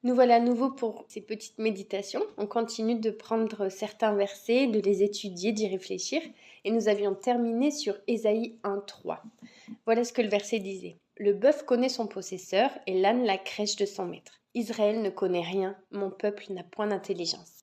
Nous voilà à nouveau pour ces petites méditations. On continue de prendre certains versets, de les étudier, d'y réfléchir. Et nous avions terminé sur Ésaïe 1:3. Voilà ce que le verset disait. Le bœuf connaît son possesseur et l'âne la crèche de son maître. Israël ne connaît rien, mon peuple n'a point d'intelligence.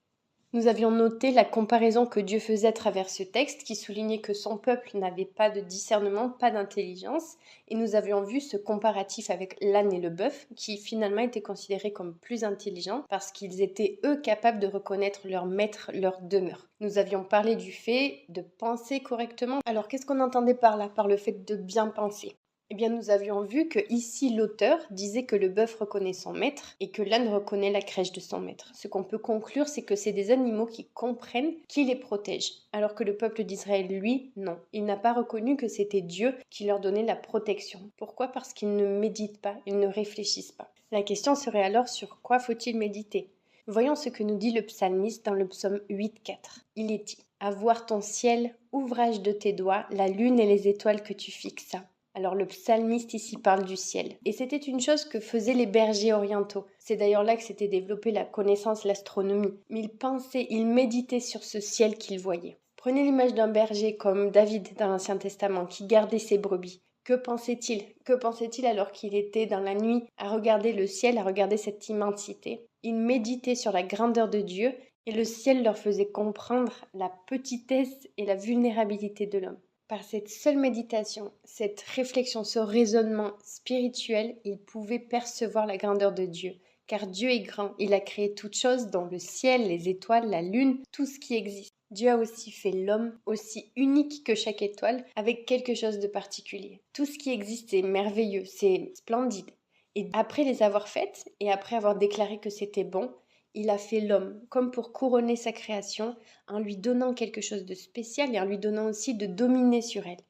Nous avions noté la comparaison que Dieu faisait à travers ce texte qui soulignait que son peuple n'avait pas de discernement, pas d'intelligence, et nous avions vu ce comparatif avec l'âne et le bœuf qui finalement étaient considérés comme plus intelligents parce qu'ils étaient eux capables de reconnaître leur maître, leur demeure. Nous avions parlé du fait de penser correctement. Alors qu'est-ce qu'on entendait par là, par le fait de bien penser ? Eh bien, nous avions vu que ici l'auteur disait que le bœuf reconnaît son maître et que l'âne reconnaît la crèche de son maître. Ce qu'on peut conclure, c'est que c'est des animaux qui comprennent qui les protège, alors que le peuple d'Israël, lui, non. Il n'a pas reconnu que c'était Dieu qui leur donnait la protection. Pourquoi ? Parce qu'ils ne méditent pas, ils ne réfléchissent pas. La question serait alors sur quoi faut-il méditer ? Voyons ce que nous dit le psalmiste dans le psaume 8:4. Il est dit : « À voir ton ciel, ouvrage de tes doigts, la lune et les étoiles que tu fixas. » Alors le psalmiste ici parle du ciel. Et c'était une chose que faisaient les bergers orientaux. C'est d'ailleurs là que s'était développée la connaissance, l'astronomie. Mais ils pensaient, ils méditaient sur ce ciel qu'ils voyaient. Prenez l'image d'un berger comme David dans l'Ancien Testament qui gardait ses brebis. Que pensait-il ? Que pensait-il alors qu'il était dans la nuit à regarder le ciel, à regarder cette immensité ? Il méditait sur la grandeur de Dieu et le ciel leur faisait comprendre la petitesse et la vulnérabilité de l'homme. Par cette seule méditation, cette réflexion, ce raisonnement spirituel, ils pouvaient percevoir la grandeur de Dieu. Car Dieu est grand, il a créé toutes choses, dont le ciel, les étoiles, la lune, tout ce qui existe. Dieu a aussi fait l'homme, aussi unique que chaque étoile, avec quelque chose de particulier. Tout ce qui existe est merveilleux, c'est splendide. Et après les avoir faites, et après avoir déclaré que c'était bon, il a fait l'homme, comme pour couronner sa création, en lui donnant quelque chose de spécial et en lui donnant aussi de dominer sur elle.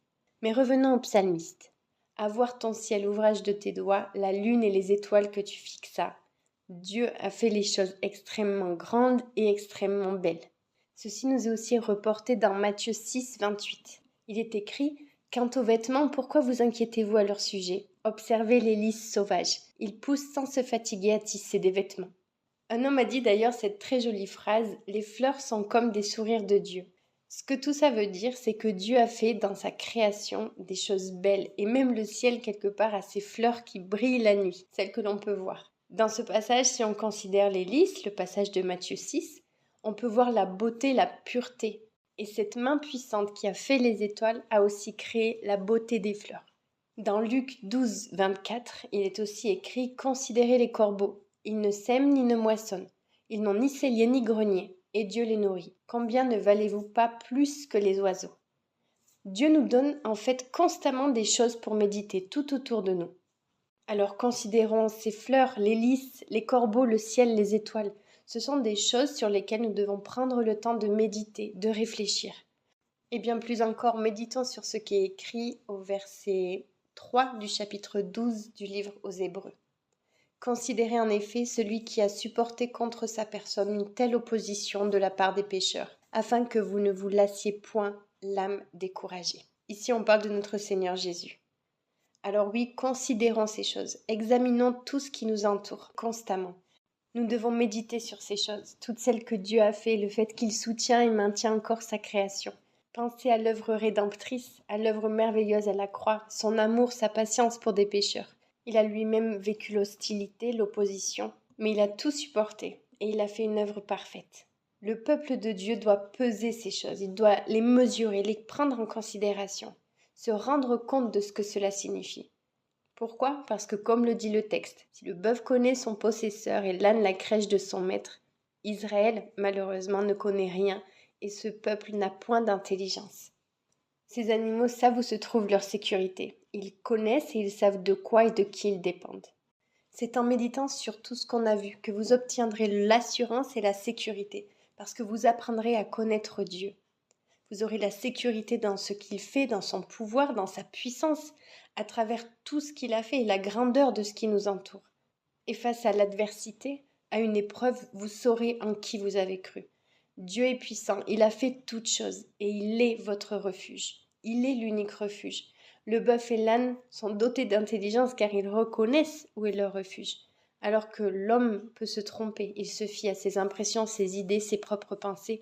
Mais revenons au psalmiste. « À voir ton ciel, ouvrage de tes doigts, la lune et les étoiles que tu fixas. » Dieu a fait les choses extrêmement grandes et extrêmement belles. Ceci nous est aussi reporté dans Matthieu 6:28. Il est écrit « Quant aux vêtements, pourquoi vous inquiétez-vous à leur sujet ? Observez les lys sauvages. Ils poussent sans se fatiguer à tisser des vêtements. » Un homme a dit d'ailleurs cette très jolie phrase « Les fleurs sont comme des sourires de Dieu ». Ce que tout ça veut dire, c'est que Dieu a fait dans sa création des choses belles, et même le ciel quelque part a ces fleurs qui brillent la nuit, celles que l'on peut voir. Dans ce passage, si on considère les lys, le passage de Matthieu 6, on peut voir la beauté, la pureté. Et cette main puissante qui a fait les étoiles a aussi créé la beauté des fleurs. Dans Luc 12:24, il est aussi écrit « Considérez les corbeaux. Ils ne sèment ni ne moissonnent. Ils n'ont ni cellier ni grenier, et Dieu les nourrit. Combien ne valez-vous pas plus que les oiseaux ?» Dieu nous donne en fait constamment des choses pour méditer tout autour de nous. Alors considérons ces fleurs, les lys, les corbeaux, le ciel, les étoiles. Ce sont des choses sur lesquelles nous devons prendre le temps de méditer, de réfléchir. Et bien plus encore, méditons sur ce qui est écrit au verset 3 du chapitre 12 du livre aux Hébreux. Considérez en effet celui qui a supporté contre sa personne une telle opposition de la part des pécheurs, afin que vous ne vous lassiez point l'âme découragée. Ici, on parle de notre Seigneur Jésus. Alors oui, considérons ces choses, examinons tout ce qui nous entoure constamment. Nous devons méditer sur ces choses, toutes celles que Dieu a fait, le fait qu'il soutient et maintient encore sa création. Pensez à l'œuvre rédemptrice, à l'œuvre merveilleuse à la croix, son amour, sa patience pour des pécheurs. Il a lui-même vécu l'hostilité, l'opposition, mais il a tout supporté et il a fait une œuvre parfaite. Le peuple de Dieu doit peser ces choses, il doit les mesurer, les prendre en considération, se rendre compte de ce que cela signifie. Pourquoi ? Parce que comme le dit le texte, si le bœuf connaît son possesseur et l'âne la crèche de son maître, Israël, malheureusement, ne connaît rien et ce peuple n'a point d'intelligence. Ces animaux savent où se trouve leur sécurité. Ils connaissent et ils savent de quoi et de qui ils dépendent. C'est en méditant sur tout ce qu'on a vu que vous obtiendrez l'assurance et la sécurité, parce que vous apprendrez à connaître Dieu. Vous aurez la sécurité dans ce qu'il fait, dans son pouvoir, dans sa puissance, à travers tout ce qu'il a fait et la grandeur de ce qui nous entoure. Et face à l'adversité, à une épreuve, vous saurez en qui vous avez cru. Dieu est puissant, il a fait toutes choses et il est votre refuge. Il est l'unique refuge. Le bœuf et l'âne sont dotés d'intelligence car ils reconnaissent où est leur refuge. alors que l'homme peut se tromper, il se fie à ses impressions, ses idées, ses propres pensées.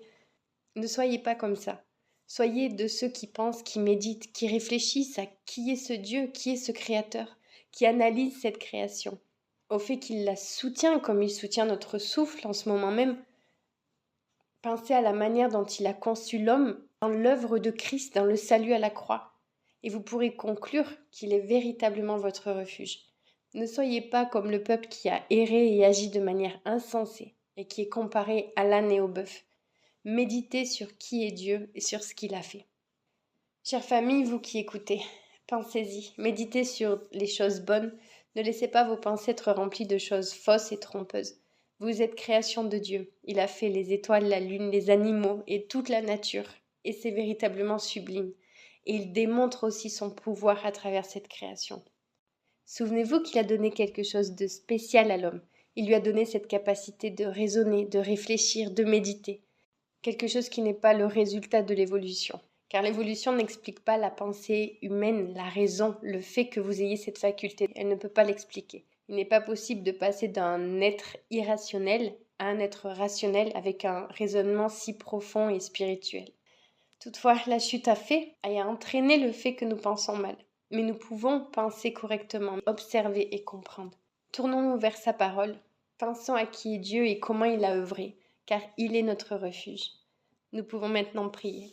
Ne soyez pas comme ça. Soyez de ceux qui pensent, qui méditent, qui réfléchissent à qui est ce Dieu, qui est ce Créateur, qui analyse cette création, au fait qu'il la soutient comme il soutient notre souffle en ce moment même. Pensez à la manière dont il a conçu l'homme dans l'œuvre de Christ, dans le salut à la croix, et vous pourrez conclure qu'il est véritablement votre refuge. Ne soyez pas comme le peuple qui a erré et agi de manière insensée et qui est comparé à l'âne et au bœuf. Méditez sur qui est Dieu et sur ce qu'il a fait. Chère famille, vous qui écoutez, pensez-y, méditez sur les choses bonnes, ne laissez pas vos pensées être remplies de choses fausses et trompeuses. Vous êtes création de Dieu, il a fait les étoiles, la lune, les animaux et toute la nature, et c'est véritablement sublime. Et il démontre aussi son pouvoir à travers cette création. Souvenez-vous qu'il a donné quelque chose de spécial à l'homme. Il lui a donné cette capacité de raisonner, de réfléchir, de méditer. Quelque chose qui n'est pas le résultat de l'évolution. Car l'évolution n'explique pas la pensée humaine, la raison, le fait que vous ayez cette faculté. Elle ne peut pas l'expliquer. Il n'est pas possible de passer d'un être irrationnel à un être rationnel avec un raisonnement si profond et spirituel. Toutefois, la chute a entraîné le fait que nous pensons mal. Mais nous pouvons penser correctement, observer et comprendre. Tournons-nous vers sa parole. Pensons à qui est Dieu et comment il a œuvré, car il est notre refuge. Nous pouvons maintenant prier.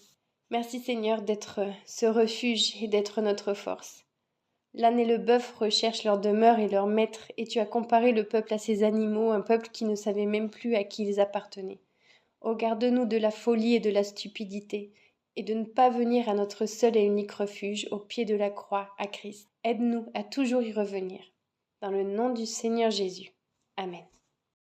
Merci Seigneur d'être ce refuge et d'être notre force. L'âne et le bœuf recherchent leur demeure et leur maître, et tu as comparé le peuple à ces animaux, un peuple qui ne savait même plus à qui ils appartenaient. Oh, garde-nous de la folie et de la stupidité, et de ne pas venir à notre seul et unique refuge, au pied de la croix, à Christ. Aide-nous à toujours y revenir. Dans le nom du Seigneur Jésus. Amen.